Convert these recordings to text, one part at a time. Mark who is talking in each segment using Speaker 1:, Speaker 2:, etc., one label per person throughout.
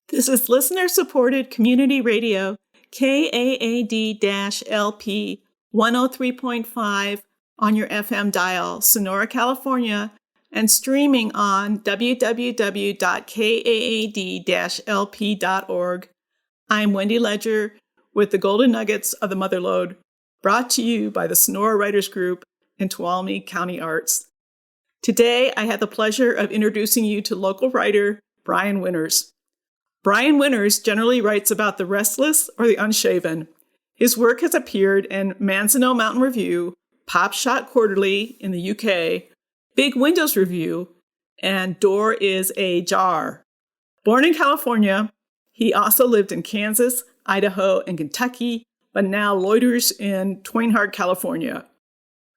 Speaker 1: This is listener-supported community radio, KAAD-LP 103.5 on your FM dial, Sonora, California, and streaming on www.kaad-lp.org. I'm Wendy Ledger with the Golden Nuggets of the Motherlode, brought to you by the Sonora Writers Group and Tuolumne County Arts. Today, I had the pleasure of introducing you to local writer Brian Winters. Brian Winters generally writes about the restless or the unshaven. His work has appeared in Manzano Mountain Review, Pop Shot Quarterly in the UK, Big Windows Review, and Door is Ajar. Born in California, he also lived in Kansas, Idaho, and Kentucky, but now loiters in Twain Harte, California.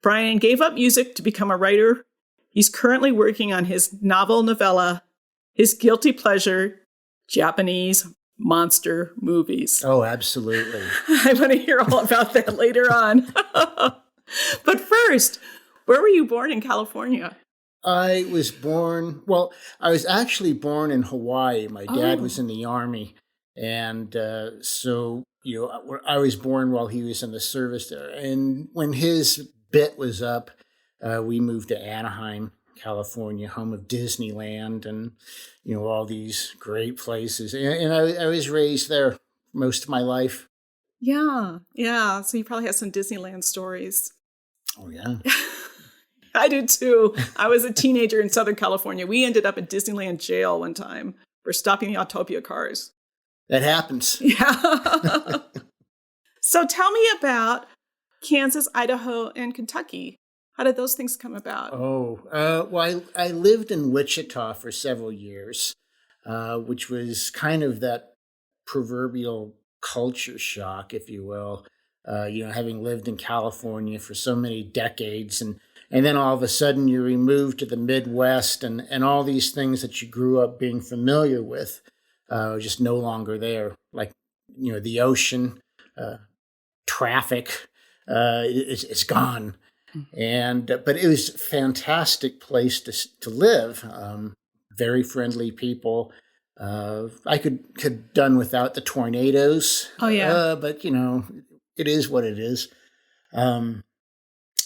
Speaker 1: Brian gave up music to become a writer. He's currently working on his novel novella, his guilty pleasure, Japanese monster movies.
Speaker 2: Oh, absolutely.
Speaker 1: I want to hear all about that later on. But first, where were you born in California?
Speaker 2: I was actually born in Hawaii. My dad was in the Army. And I was born while he was in the service there. And when his bit was up, we moved to Anaheim, California, home of Disneyland and, all these great places. And I was raised there most of my life.
Speaker 1: Yeah. So you probably have some Disneyland stories.
Speaker 2: Oh, yeah.
Speaker 1: I did too. I was a teenager in Southern California. We ended up in Disneyland jail one time for stopping the Autopia cars.
Speaker 2: That happens.
Speaker 1: Yeah. So tell me about Kansas, Idaho, and Kentucky. How did those things come about?
Speaker 2: I lived in Wichita for several years, which was kind of that proverbial culture shock, if you will. Having lived in California for so many decades, and then all of a sudden you're removed to the Midwest, and all these things that you grew up being familiar with are just no longer there. Like, the ocean, traffic, it's gone. But it was a fantastic place to live. Very friendly people. I could done without the tornadoes.
Speaker 1: Oh yeah.
Speaker 2: But it is what it is.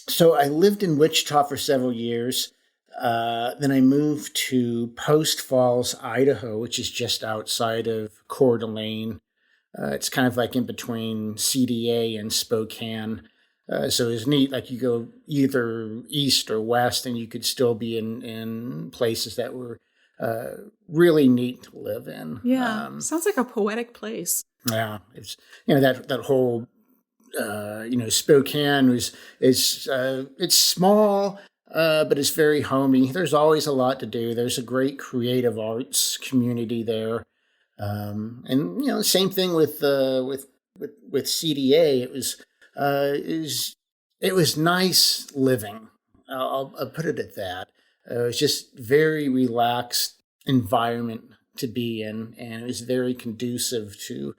Speaker 2: So I lived in Wichita for several years. Then I moved to Post Falls, Idaho, which is just outside of Coeur d'Alene. It's kind of like in between CDA and Spokane. So it's neat, like you go either east or west, and you could still be in places that were really neat to live in.
Speaker 1: Yeah, sounds like a poetic place.
Speaker 2: Yeah, it's that whole Spokane is it's small, but it's very homey. There's always a lot to do. There's a great creative arts community there, and same thing with CDA. It was nice living. I'll put it at that. It was just very relaxed environment to be in, and it was very conducive to,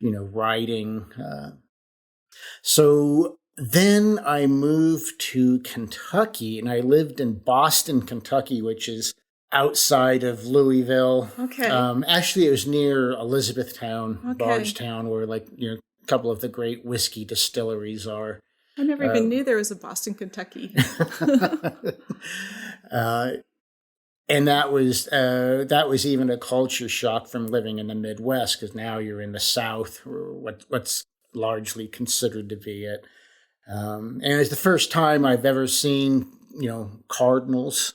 Speaker 2: writing. So then I moved to Kentucky, and I lived in Boston, Kentucky, which is outside of Louisville.
Speaker 1: Okay.
Speaker 2: Actually, it was near Elizabethtown,
Speaker 1: Okay.
Speaker 2: Bardstown, where a couple of the great whiskey distilleries are.
Speaker 1: I never even knew there was a Boston, Kentucky.
Speaker 2: And that was even a culture shock from living in the Midwest, because now you're in the South, or what's largely considered to be it. And it's the first time I've ever seen, cardinals,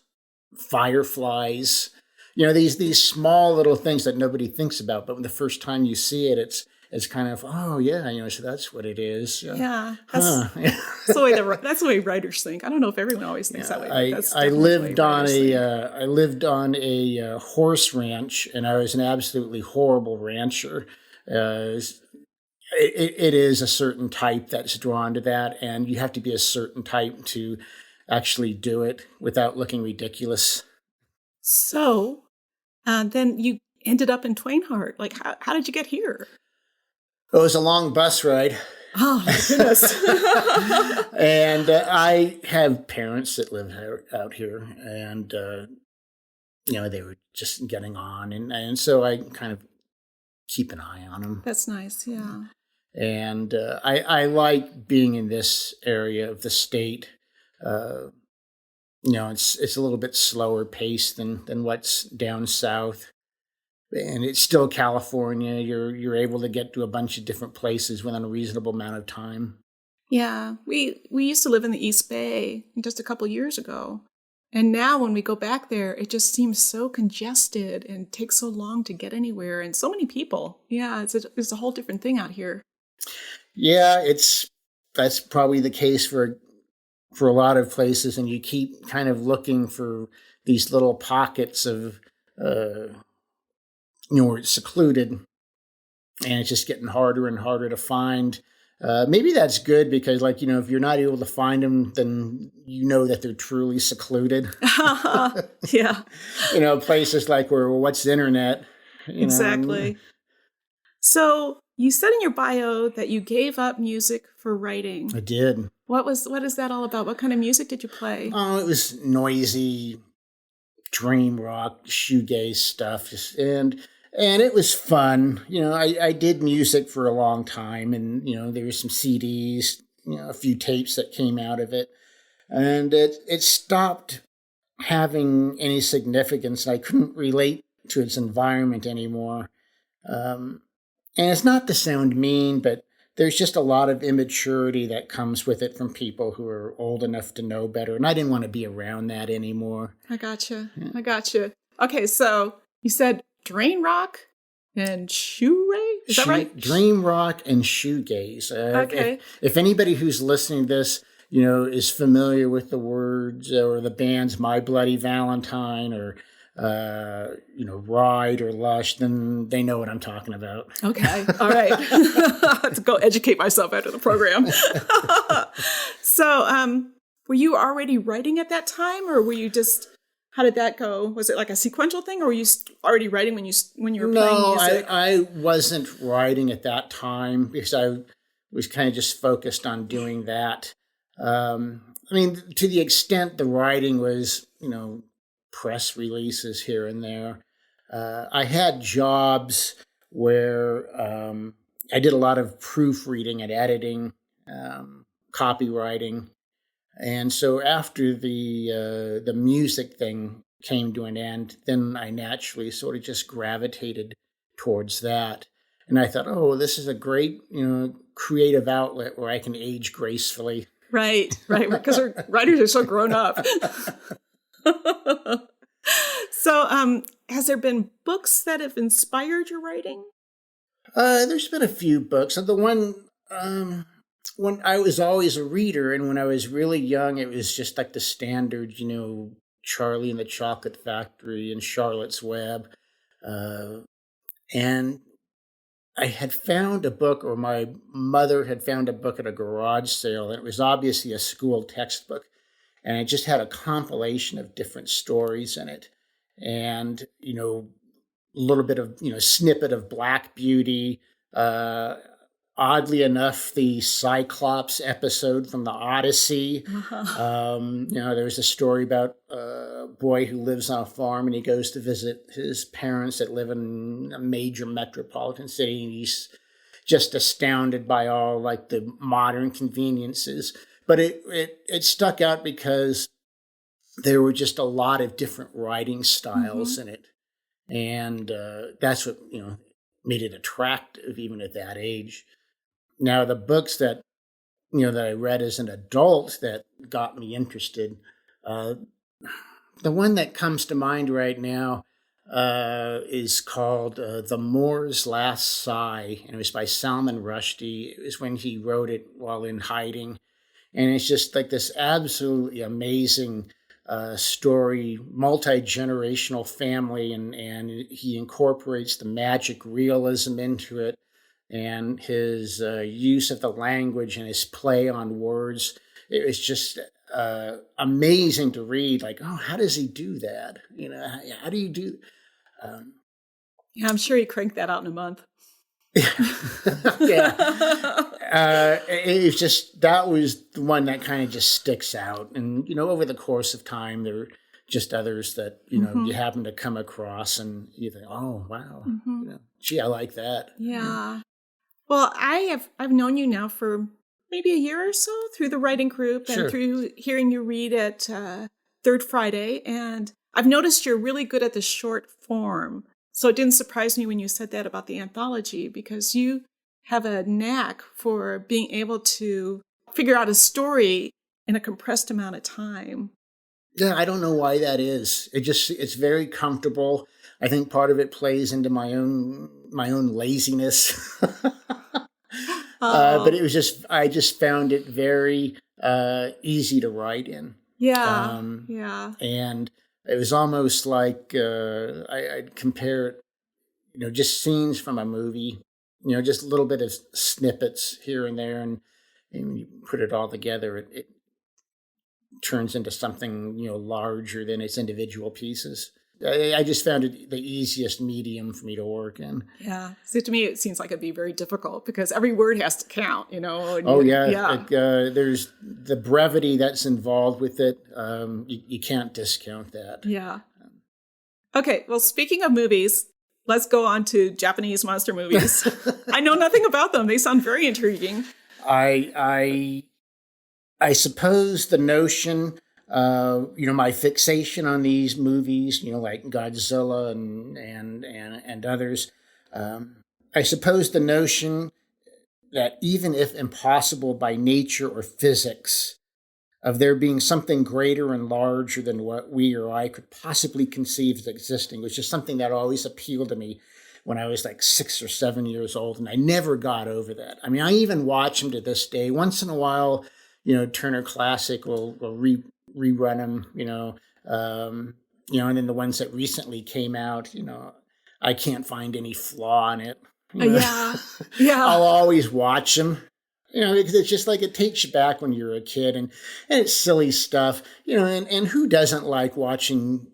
Speaker 2: fireflies, these small little things that nobody thinks about. But when the first time you see it, it's kind of, oh yeah, so that's what it is.
Speaker 1: Yeah, that's the way writers think. I don't know if everyone always thinks that way.
Speaker 2: I lived on a horse ranch, and I was an absolutely horrible rancher. It is a certain type that's drawn to that, and you have to be a certain type to actually do it without looking ridiculous.
Speaker 1: So, then you ended up in Twain Harte. Like, how did you get here?
Speaker 2: It was a long bus ride.
Speaker 1: Oh, my goodness.
Speaker 2: And I have parents that live out here, and, they were just getting on. And so I kind of keep an eye on them.
Speaker 1: That's nice, yeah.
Speaker 2: And I like being in this area of the state. It's a little bit slower paced than what's down south. And it's still California. You're able to get to a bunch of different places within a reasonable amount of time.
Speaker 1: Yeah, we used to live in the East Bay just a couple years ago. And now when we go back there, it just seems so congested and takes so long to get anywhere and so many people. Yeah, it's a whole different thing out here.
Speaker 2: Yeah, that's probably the case for a lot of places, and you keep kind of looking for these little pockets of where it's secluded, and it's just getting harder and harder to find. Maybe that's good because, if you're not able to find them, then you know that they're truly secluded.
Speaker 1: Yeah.
Speaker 2: Places like what's the internet?
Speaker 1: Exactly. So you said in your bio that you gave up music for writing.
Speaker 2: I did.
Speaker 1: What is that all about? What kind of music did you play?
Speaker 2: Oh, it was noisy, dream rock, shoegaze stuff, and it was fun. I did music for a long time, and there were some CDs, a few tapes that came out of it, and it stopped having any significance. I couldn't relate to its environment anymore. And it's not to sound mean, but there's just a lot of immaturity that comes with it from people who are old enough to know better. And I didn't want to be around that anymore.
Speaker 1: I gotcha. Yeah. I gotcha. Okay, so you said dream rock and shoegaze? Is that right?
Speaker 2: Dream rock and shoegaze.
Speaker 1: Okay.
Speaker 2: If anybody who's listening to this, is familiar with the words or the bands My Bloody Valentine or Ride or Lush, then they know what I'm talking about.
Speaker 1: Okay. All right. I have to go educate myself after the program. So, were you already writing at that time, or were you just, how did that go? Was it like a sequential thing, or were you already writing when you were playing music?
Speaker 2: No, I wasn't writing at that time because I was kind of just focused on doing that. To the extent the writing was, press releases here and there. I had jobs where I did a lot of proofreading and editing, copywriting. And so after the music thing came to an end, then I naturally sort of just gravitated towards that. And I thought, oh, this is a great, creative outlet where I can age gracefully.
Speaker 1: Right, because our writers are so grown up. So, has there been books that have inspired your writing?
Speaker 2: There's been a few books. The one, when I was always a reader, and when I was really young, it was just like the standard, Charlie and the Chocolate Factory and Charlotte's Web. And I had found a book, or my mother had found a book at a garage sale, and it was obviously a school textbook. And it just had a compilation of different stories in it. And, a little bit of, snippet of Black Beauty. Oddly enough, the Cyclops episode from the Odyssey.
Speaker 1: Uh-huh.
Speaker 2: There was a story about a boy who lives on a farm, and he goes to visit his parents that live in a major metropolitan city. And he's just astounded by all the modern conveniences. But it stuck out because there were just a lot of different writing styles in it. And that's what, made it attractive even at that age. Now, the books that I read as an adult that got me interested, the one that comes to mind right now is called The Moor's Last Sigh. And it was by Salman Rushdie. It was when he wrote it while in hiding. And it's just like this absolutely amazing story, multi-generational family, and he incorporates the magic realism into it, and his use of the language and his play on words. It was just amazing to read. How does he do that? How do you do?
Speaker 1: Yeah, I'm sure he cranked that out in a month.
Speaker 2: Yeah. It's just, that was the one that kind of just sticks out. And, over the course of time, there just others that, you happen to come across and you think, oh, wow, gee, I like that.
Speaker 1: Yeah. Well, I've known you now for maybe a year or so through the writing group and through hearing you read at Third Friday. And I've noticed you're really good at the short form. So it didn't surprise me when you said that about the anthology, because you have a knack for being able to figure out a story in a compressed amount of time.
Speaker 2: Yeah, I don't know why that is. It's very comfortable. I think part of it plays into my own laziness. But it was I just found it very easy to write in.
Speaker 1: Yeah,
Speaker 2: And it was almost like I'd compare it, just scenes from a movie, just a little bit of snippets here and there, and when you put it all together, it turns into something larger than its individual pieces. I just found it the easiest medium for me to work in.
Speaker 1: Yeah. So to me, it seems like it'd be very difficult because every word has to count,
Speaker 2: There's the brevity that's involved with it. You can't discount that.
Speaker 1: Yeah. Okay. Well, speaking of movies, let's go on to Japanese monster movies. I know nothing about them. They sound very intriguing.
Speaker 2: I suppose the notion, my fixation on these movies, like Godzilla and others. I suppose the notion that even if impossible by nature or physics, of there being something greater and larger than what we or I could possibly conceive as existing was just something that always appealed to me when I was like 6 or 7 years old, and I never got over that. I mean, I even watch them to this day. Once in a while, Turner Classic will rerun them, and then the ones that recently came out, I can't find any flaw in it.
Speaker 1: Yeah.
Speaker 2: I'll always watch them, because it's just like it takes you back when you're a kid, and it's silly stuff, and who doesn't like watching,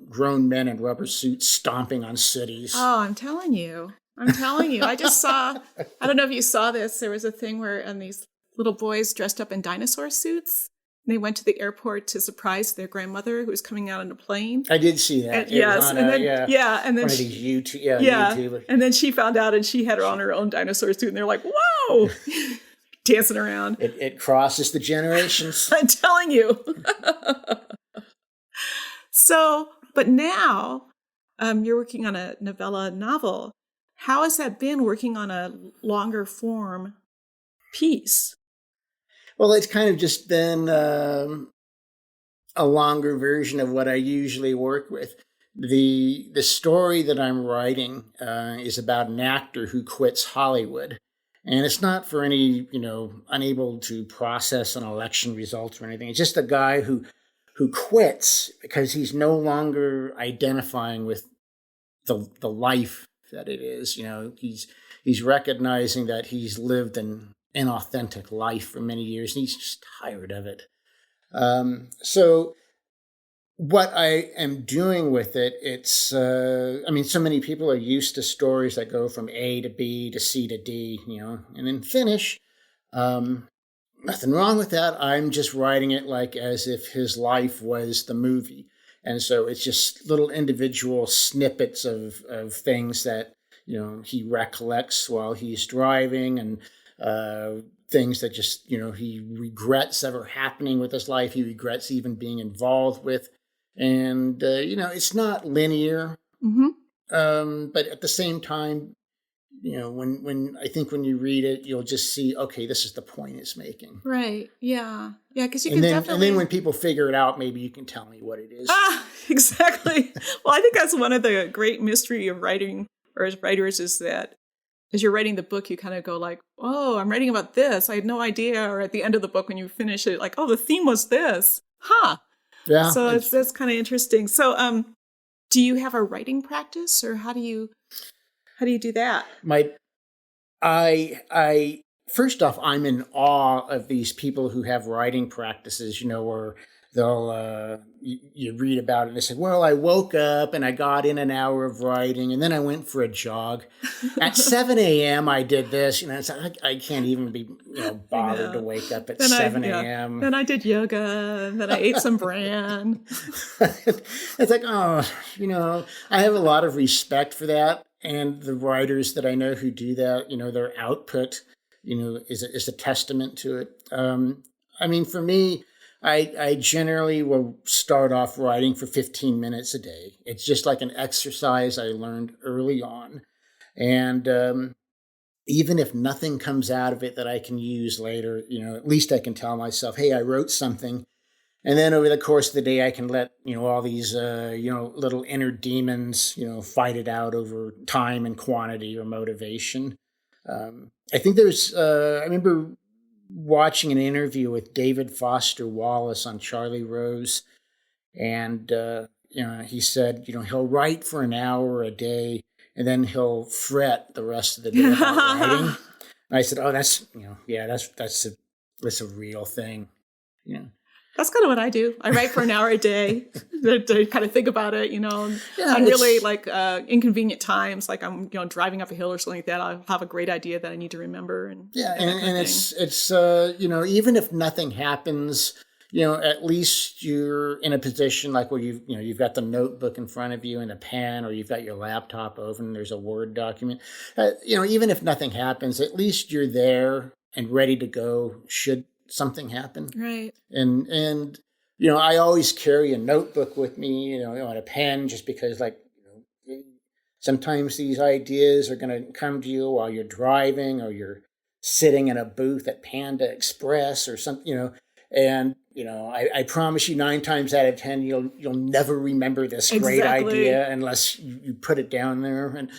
Speaker 2: grown men in rubber suits stomping on cities?
Speaker 1: Oh, I'm telling you. I just saw, I don't know if you saw this, there was a thing where these little boys dressed up in dinosaur suits. And they went to the airport to surprise their grandmother who was coming out on a plane.
Speaker 2: I did see that.
Speaker 1: And, yes, and then
Speaker 2: one of these YouTube.
Speaker 1: And then she found out, and she had her on her own dinosaur suit, and they're like, "Whoa!" Dancing around.
Speaker 2: It crosses the generations.
Speaker 1: I'm telling you. So, but now you're working on a novella novel. How has that been working on a longer form piece?
Speaker 2: Well, it's kind of just been a longer version of what I usually work with. The story that I'm writing is about an actor who quits Hollywood. And it's not for any, unable to process an election results or anything. It's just a guy who quits because he's no longer identifying with the life that it is. He's recognizing that he's lived an inauthentic life for many years, and he's just tired of it. So what I am doing with it, it's, so many people are used to stories that go from A to B to C to D, and then finish. Nothing wrong with that. I'm just writing it like as if his life was the movie. And so it's just little individual snippets of things that, he recollects while he's driving, and things that just, he regrets ever happening with his life. He regrets even being involved with. And, it's not linear.
Speaker 1: Mm-hmm.
Speaker 2: But at the same time, when I think when you read it, you'll just see, okay, this is the point it's making.
Speaker 1: Right. Yeah. Yeah. Because you
Speaker 2: and
Speaker 1: can
Speaker 2: then,
Speaker 1: definitely.
Speaker 2: And then when people figure it out, maybe you can tell me what it is.
Speaker 1: Exactly. Well, I think that's one of the great mystery of writing, or as writers, is that as you're writing the book, you kind of go like, oh, I'm writing about this. I had no idea. Or at the end of the book, when you finish it, like, oh, the theme was this. Huh.
Speaker 2: Yeah.
Speaker 1: So that's kind of interesting. So, do you have a writing practice, or how do you do that?
Speaker 2: I first off, I'm in awe of these people who have writing practices, where they'll you read about it and they say, well, I woke up and I got in an hour of writing and then I went for a jog. At 7 a.m. I did this. It's like, I can't even be bothered to wake up at 7 a.m.
Speaker 1: Then I did yoga, and then I ate some bran.
Speaker 2: It's like, I have a lot of respect for that. And the writers that I know who do that, their output, is a testament to it. For me, I generally will start off writing for 15 minutes a day. It's just like an exercise I learned early on. And even if nothing comes out of it that I can use later, at least I can tell myself, hey, I wrote something. And then over the course of the day, I can let, all these, little inner demons, fight it out over time and quantity or motivation. I think I remember watching an interview with David Foster Wallace on Charlie Rose. And, he said, he'll write for an hour a day and then he'll fret the rest of the day about writing. And I said, oh, that's a real thing.
Speaker 1: That's kind of what I do. I write for an hour a day to kind of think about it, on really like inconvenient times, like I'm driving up a hill or something like that. I'll have a great idea that I need to remember. And
Speaker 2: it's even if nothing happens, at least you're in a position like where you've got the notebook in front of you and a pen, or you've got your laptop open and there's a Word document. Even if nothing happens, at least you're there and ready to go should something happen.
Speaker 1: Right.
Speaker 2: And I always carry a notebook with me, and a pen, just because sometimes these ideas are going to come to you while you're driving or you're sitting in a booth at Panda Express or something, and I promise you 9 times out of 10 you'll never remember this great idea unless you put it down there and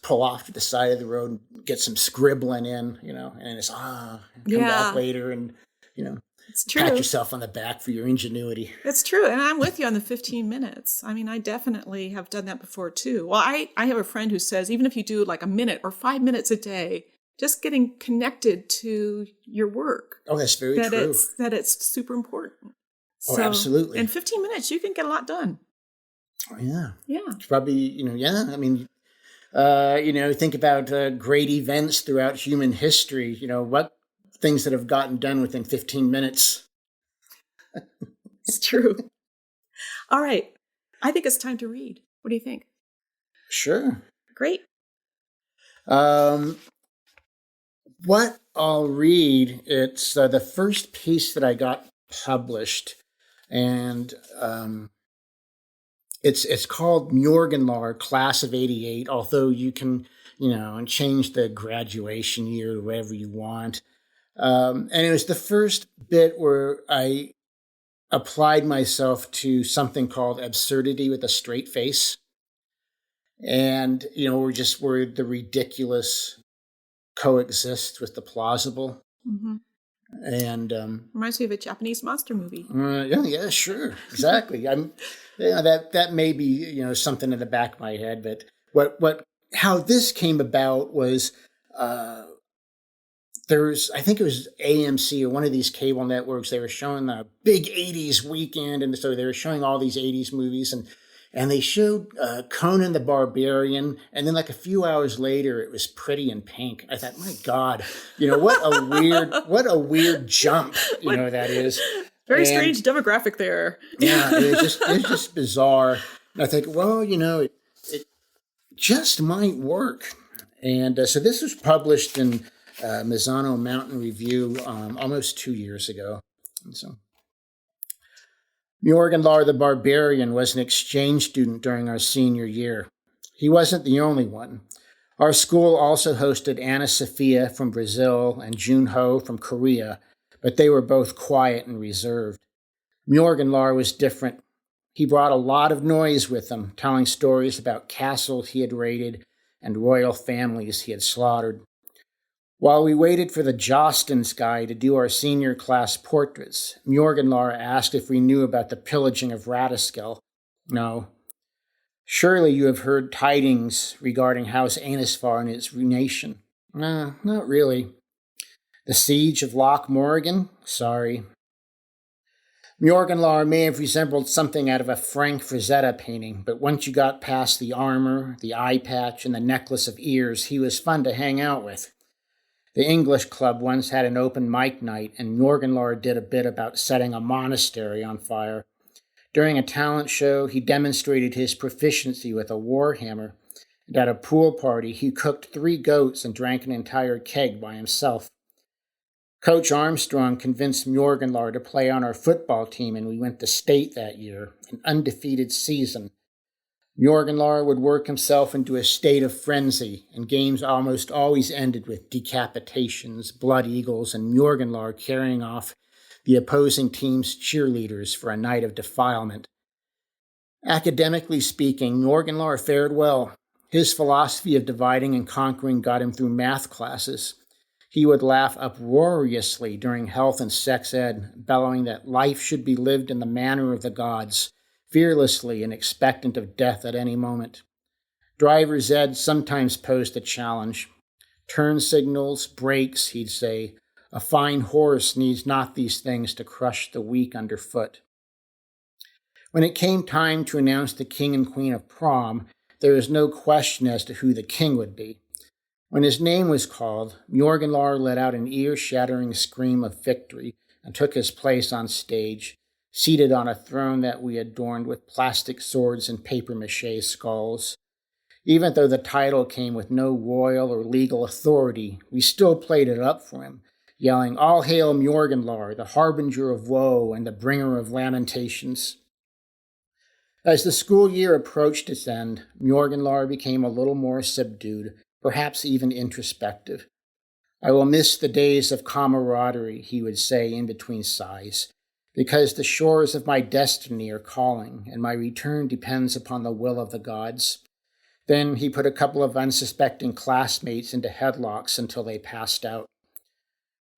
Speaker 2: pull off to the side of the road and get some scribbling in, and it's come back later and
Speaker 1: it's true.
Speaker 2: Pat yourself on the back for your ingenuity.
Speaker 1: It's true. And I'm with you on the 15 minutes. I definitely have done that before too. Well, I have a friend who says, even if you do like a minute or 5 minutes a day, just getting connected to your work.
Speaker 2: Oh, that's very true.
Speaker 1: That it's super important.
Speaker 2: Oh, absolutely.
Speaker 1: In 15 minutes, you can get a lot done.
Speaker 2: Oh, yeah.
Speaker 1: Yeah.
Speaker 2: It's probably, think about great events throughout human history. What things that have gotten done within 15 minutes.
Speaker 1: It's true. All right. I think it's time to read. What do you think?
Speaker 2: Sure.
Speaker 1: Great.
Speaker 2: What I'll read, it's the first piece that I got published, and it's called Mjorgonlar, Class of '88, although you can, and change the graduation year to whatever you want. And it was the first bit where I applied myself to something called absurdity with a straight face. And, where the ridiculous coexists with the plausible.
Speaker 1: Mm-hmm.
Speaker 2: And
Speaker 1: reminds me of a Japanese monster movie.
Speaker 2: Yeah, sure, exactly. That may be something in the back of my head, but how this came about was I think it was AMC or one of these cable networks. They were showing the big '80s weekend, and so they were showing all these '80s movies, and they showed Conan the Barbarian, and then like a few hours later, it was Pretty in Pink. I thought, my God, what a weird jump, that is.
Speaker 1: Very strange demographic there.
Speaker 2: Yeah, it was just bizarre. And I think, well, it just might work. And so this was published in Mazzano Mountain Review almost 2 years ago. And so Mjorgonlar the Barbarian was an exchange student during our senior year. He wasn't the only one. Our school also hosted Anna Sophia from Brazil and Jun Ho from Korea, but they were both quiet and reserved. Mjorgonlar was different. He brought a lot of noise with him, telling stories about castles he had raided and royal families he had slaughtered. While we waited for the Jostens guy to do our senior class portraits, Mjorgonlar asked if we knew about the pillaging of Ratiskel. No. Surely you have heard tidings regarding House Anisfar and its nation. No, not really. The siege of Loch Morgan? Sorry. Mjorgonlar may have resembled something out of a Frank Frazetta painting, but once you got past the armor, the eye patch, and the necklace of ears, he was fun to hang out with. The English Club once had an open mic night, and Mjorgonlar did a bit about setting a monastery on fire. During a talent show, he demonstrated his proficiency with a warhammer, and at a pool party, he cooked 3 goats and drank an entire keg by himself. Coach Armstrong convinced Mjorgonlar to play on our football team, and we went to state that year, an undefeated season. Mjorgonlar would work himself into a state of frenzy, and games almost always ended with decapitations, blood eagles, and Mjorgonlar carrying off the opposing team's cheerleaders for a night of defilement. Academically speaking, Mjorgonlar fared well. His philosophy of dividing and conquering got him through math classes. He would laugh uproariously during health and sex ed, bellowing that life should be lived in the manner of the gods, fearlessly and expectant of death at any moment. Driver's ed sometimes posed a challenge. Turn signals, brakes, he'd say. A fine horse needs not these things to crush the weak underfoot. When it came time to announce the king and queen of prom, there was no question as to who the king would be. When his name was called, Mjorgonlar let out an ear-shattering scream of victory and took his place on stage, seated on a throne that we adorned with plastic swords and papier-mâché skulls. Even though the title came with no royal or legal authority, we still played it up for him, yelling, "All hail Mjorgonlar, the harbinger of woe and the bringer of lamentations." As the school year approached its end, Mjorgonlar became a little more subdued, perhaps even introspective. "I will miss the days of camaraderie," he would say in between sighs, "because the shores of my destiny are calling, and my return depends upon the will of the gods." Then he put a couple of unsuspecting classmates into headlocks until they passed out.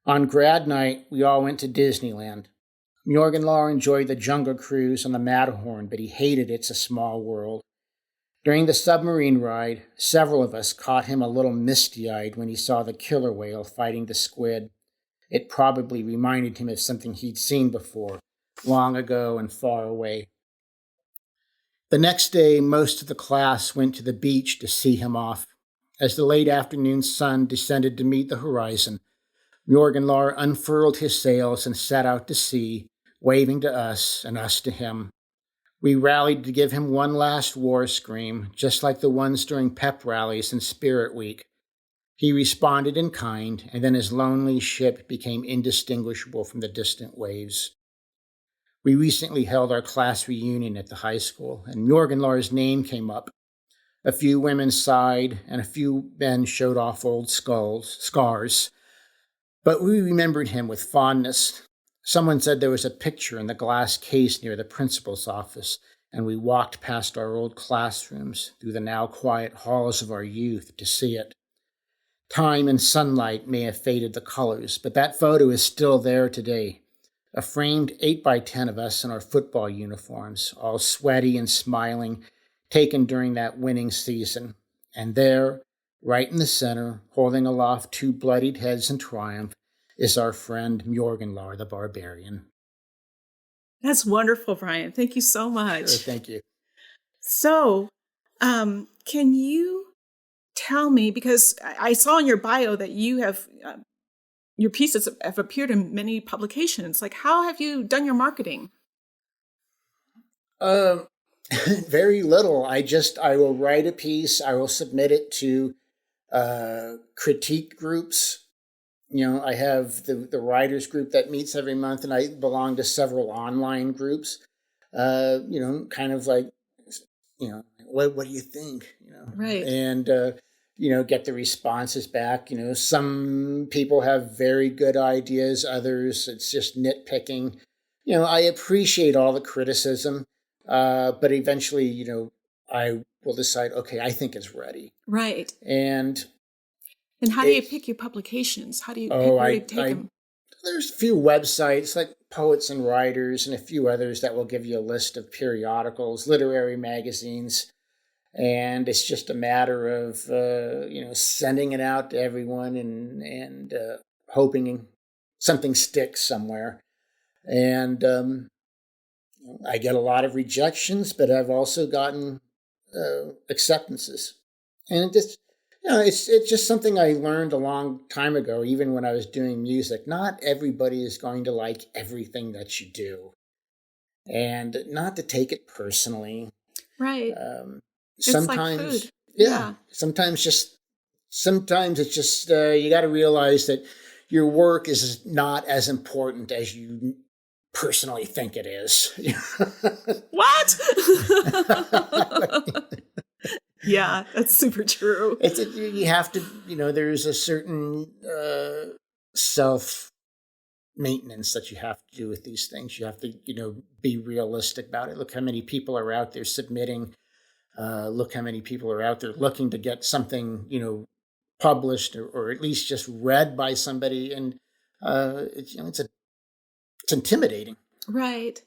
Speaker 2: On grad night, we all went to Disneyland. Mjorgonlar enjoyed the Jungle Cruise on the Matterhorn, but he hated It's a Small World. During the submarine ride, several of us caught him a little misty-eyed when he saw the killer whale fighting the squid. It probably reminded him of something he'd seen before, long ago and far away. The next day, most of the class went to the beach to see him off. As the late afternoon sun descended to meet the horizon, Mjorgonlar unfurled his sails and set out to sea, waving to us and us to him. We rallied to give him one last war scream, just like the ones during pep rallies and Spirit Week. He responded in kind, and then his lonely ship became indistinguishable from the distant waves. We recently held our class reunion at the high school, and Mjorgonlar's name came up. A few women sighed, and a few men showed off old scars. But we remembered him with fondness. Someone said there was a picture in the glass case near the principal's office, and we walked past our old classrooms through the now quiet halls of our youth to see it. Time and sunlight may have faded the colors, but that photo is still there today. A framed 8x10 of us in our football uniforms, all sweaty and smiling, taken during that winning season. And there, right in the center, holding aloft 2 bloodied heads in triumph, is our friend Mjorgonlar the Barbarian.
Speaker 1: That's wonderful, Brian. Thank you so much.
Speaker 2: Sure, thank you.
Speaker 1: So, can you tell me, because I saw in your bio that you have, your pieces have appeared in many publications. Like, how have you done your marketing?
Speaker 2: Very little. I will write a piece. I will submit it to critique groups. I have the writers group that meets every month, and I belong to several online groups. Kind of like, what do you think?
Speaker 1: Right.
Speaker 2: And get the responses back. Some people have very good ideas. Others, it's just nitpicking. I appreciate all the criticism, but eventually, I will decide, okay, I think it's ready.
Speaker 1: Right.
Speaker 2: And
Speaker 1: how do you pick your publications? How do you pick where to take them?
Speaker 2: There's a few websites like Poets and Writers and a few others that will give you a list of periodicals, literary magazines. And it's just a matter of, sending it out to everyone and hoping something sticks somewhere. And I get a lot of rejections, but I've also gotten acceptances. And it's just something I learned a long time ago, even when I was doing music. Not everybody is going to like everything that you do, and not to take it personally.
Speaker 1: Right.
Speaker 2: Sometimes,
Speaker 1: it's like food.
Speaker 2: yeah. Sometimes it's just you got to realize that your work is not as important as you personally think it is.
Speaker 1: What? Yeah, that's super true.
Speaker 2: You have to, there's a certain self maintenance that you have to do with these things. You have to, be realistic about it. Look how many people are out there submitting. Look how many people are out there looking to get something, published or at least just read by somebody. And it's intimidating.
Speaker 1: Right.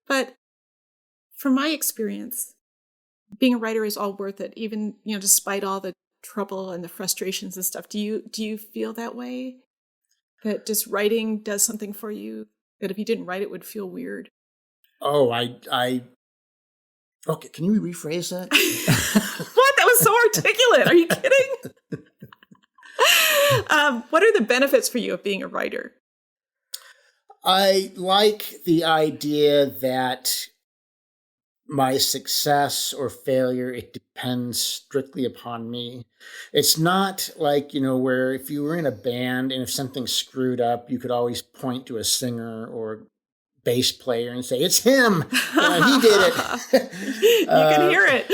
Speaker 1: But from my experience, being a writer is all worth it, even, despite all the trouble and the frustrations and stuff. Do you feel that way? That just writing does something for you that if you didn't write it would feel weird?
Speaker 2: Oh, okay, can you rephrase that?
Speaker 1: What? That was so articulate. Are you kidding? What are the benefits for you of being a writer?
Speaker 2: I like the idea that my success or failure, it depends strictly upon me. It's not like, where if you were in a band and if something screwed up, you could always point to a singer or bass player and say, it's him. He did it.
Speaker 1: You can hear it.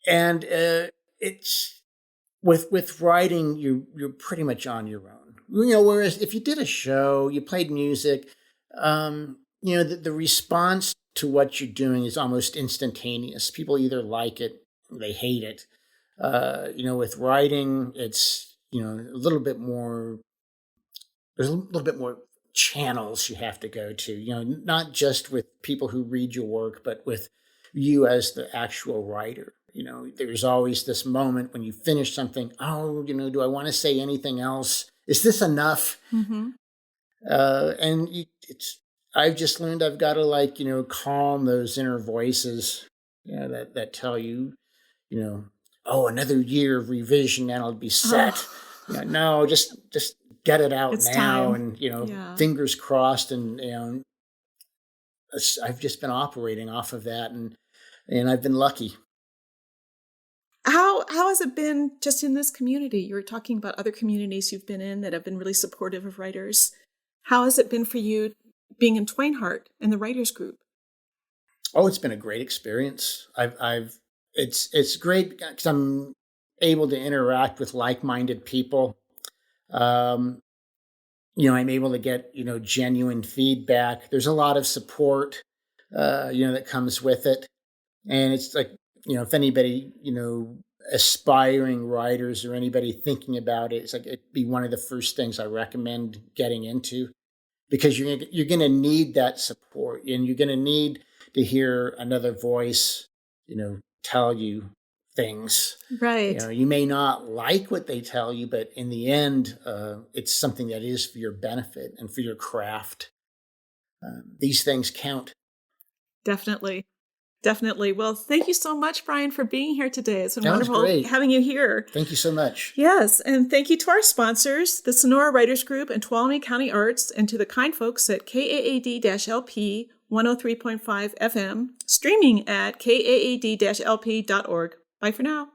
Speaker 2: And it's with writing, you're pretty much on your own. Whereas if you did a show, you played music, the response to what you're doing is almost instantaneous. People either like it or they hate it. With writing, it's, a little bit more, there's a little bit more channels you have to go to, not just with people who read your work, but with you as the actual writer. There's always this moment when you finish something, do I want to say anything else? Is this enough?
Speaker 1: Mm-hmm.
Speaker 2: I've just learned I've got to calm those inner voices, that tell you, another year of revision and I'll be set. No, just get it out
Speaker 1: it's
Speaker 2: now.
Speaker 1: Time.
Speaker 2: And, fingers crossed. And, I've just been operating off of that and I've been lucky.
Speaker 1: How has it been just in this community? You were talking about other communities you've been in that have been really supportive of writers. How has it been for you being in Twain Harte and the writers group?
Speaker 2: Oh, it's been a great experience. It's great because I'm able to interact with like-minded people. I'm able to get, genuine feedback. There's a lot of support, that comes with it. And it's like, if anybody, aspiring writers or anybody thinking about it, it's like it'd be one of the first things I recommend getting into, because you're going to need that support and you're going to need to hear another voice, tell you things.
Speaker 1: Right.
Speaker 2: You may not like what they tell you, but in the end, it's something that is for your benefit and for your craft. These things count.
Speaker 1: Definitely. Well, thank you so much, Brian, for being here today. It's been
Speaker 2: Sounds
Speaker 1: wonderful
Speaker 2: great.
Speaker 1: having you here.
Speaker 2: Thank you so much.
Speaker 1: Yes, and thank you to our sponsors, the Sonora Writers Group and Tuolumne County Arts, and to the kind folks at KAAD-LP 103.5 FM, streaming at kaad-lp.org. Bye for now.